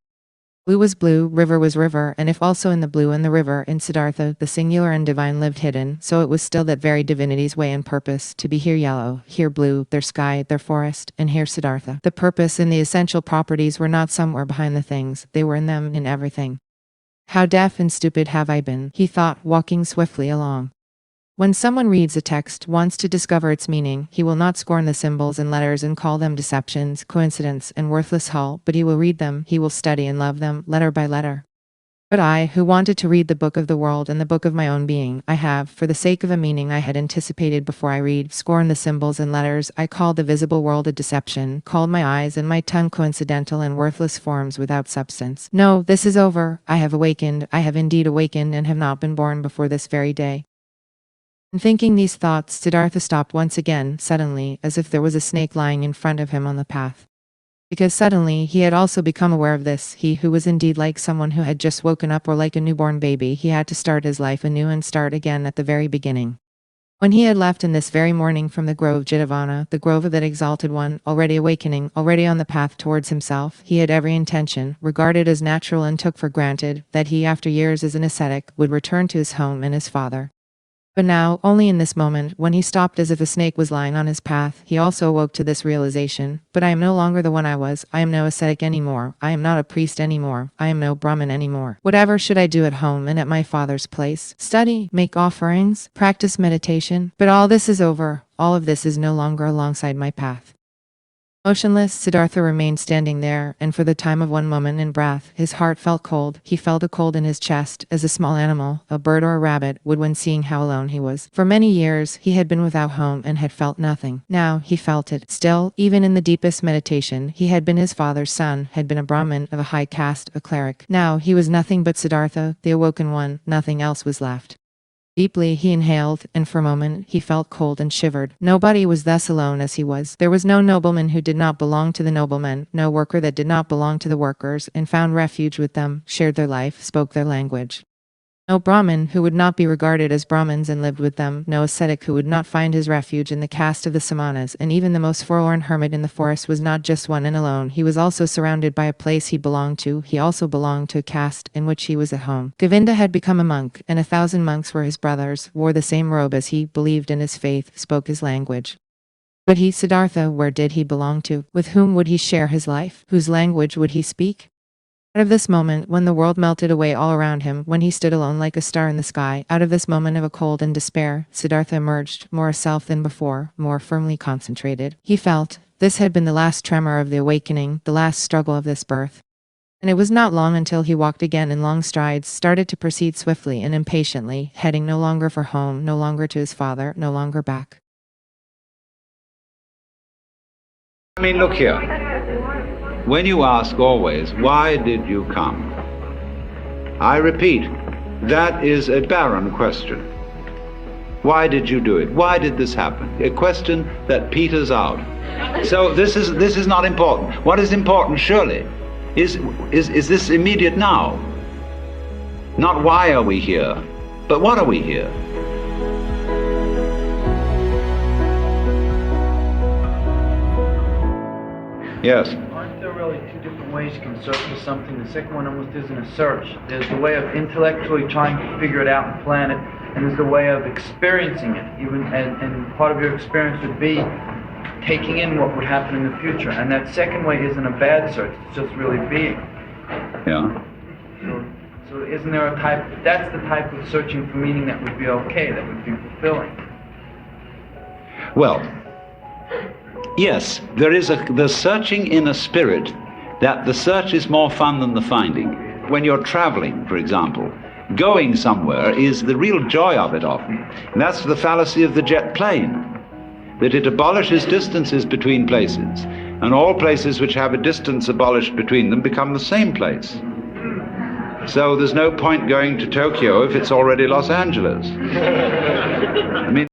Blue was blue, river was river, and if also in the blue and the river, in Siddhartha, the singular and divine lived hidden, so it was still that very divinity's way and purpose, to be here yellow, here blue, there sky, there forest, and here Siddhartha. The purpose and the essential properties were not somewhere behind the things, they were in them, in everything. How deaf and stupid have I been, he thought, walking swiftly along. When someone reads a text, wants to discover its meaning, he will not scorn the symbols and letters and call them deceptions, coincidence, and worthless hull, but he will read them, he will study and love them, letter by letter. But I, who wanted to read the book of the world and the book of my own being, I have, for the sake of a meaning I had anticipated before I read, scorned the symbols and letters, I called the visible world a deception, called my eyes and my tongue coincidental and worthless forms without substance. No, this is over, I have awakened, I have indeed awakened and have not been born before this very day. In thinking these thoughts, Siddhartha stopped once again, suddenly, as if there was a snake lying in front of him on the path. Because suddenly he had also become aware of this, he who was indeed like someone who had just woken up or like a newborn baby, he had to start his life anew and start again at the very beginning. When he had left in this very morning from the grove Jitavana, the grove of that exalted one, already awakening, already on the path towards himself, he had every intention, regarded as natural and took for granted, that he, after years as an ascetic, would return to his home and his father. But now, only in this moment, when he stopped as if a snake was lying on his path, he also awoke to this realization, but I am no longer the one I was, I am no ascetic anymore, I am not a priest anymore, I am no Brahmin anymore. Whatever should I do at home and at my father's place? Study, make offerings, practice meditation, but all this is over, all of this is no longer alongside my path. Motionless, Siddhartha remained standing there, and for the time of one moment in breath, his heart felt cold. He felt a cold in his chest, as a small animal, a bird or a rabbit, would when seeing how alone he was. For many years, he had been without home and had felt nothing. Now, he felt it. Still, even in the deepest meditation, he had been his father's son, had been a Brahmin of a high caste, a cleric. Now, he was nothing but Siddhartha, the awoken one, nothing else was left. Deeply he inhaled, and for a moment he felt cold and shivered. Nobody was thus alone as he was. There was no nobleman who did not belong to the noblemen, no worker that did not belong to the workers, and found refuge with them, shared their life, spoke their language. No Brahmin who would not be regarded as Brahmins and lived with them, no ascetic who would not find his refuge in the caste of the samanas, and even the most forlorn hermit in the forest was not just one and alone, he was also surrounded by a place he belonged to, he also belonged to a caste in which he was at home. Govinda had become a monk, and 1,000 monks were his brothers, wore the same robe as he, believed in his faith, spoke his language. But he, Siddhartha, where did he belong to? With whom would he share his life? Whose language would he speak? Out of this moment, when the world melted away all around him, when he stood alone like a star in the sky, out of this moment of a cold and despair, Siddhartha emerged, more a self than before, more firmly concentrated. He felt, this had been the last tremor of the awakening, the last struggle of this birth. And it was not long until he walked again in long strides, started to proceed swiftly and impatiently, heading no longer for home, no longer to his father, no longer back. I mean, look here. When you ask always, why did you come? I repeat, that is a barren question. Why did you do it? Why did this happen? A question that peters out. So this is not important. What is important, surely, is this immediate now. Not why are we here, but what are we here? Yes. Aren't there really two different ways you can search for something? The second one almost isn't a search. There's the way of intellectually trying to figure it out and plan it, and there's the way of experiencing it. And part of your experience would be taking in what would happen in the future. And that second way isn't a bad search, it's just really being. Yeah. So isn't there a type, that's the type of searching for meaning that would be okay, that would be fulfilling? Well, yes, there is the searching in a spirit that the search is more fun than the finding. When you're traveling, for example, going somewhere is the real joy of it often. And that's the fallacy of the jet plane, that it abolishes distances between places, and all places which have a distance abolished between them become the same place. So there's no point going to Tokyo if it's already Los Angeles. I mean,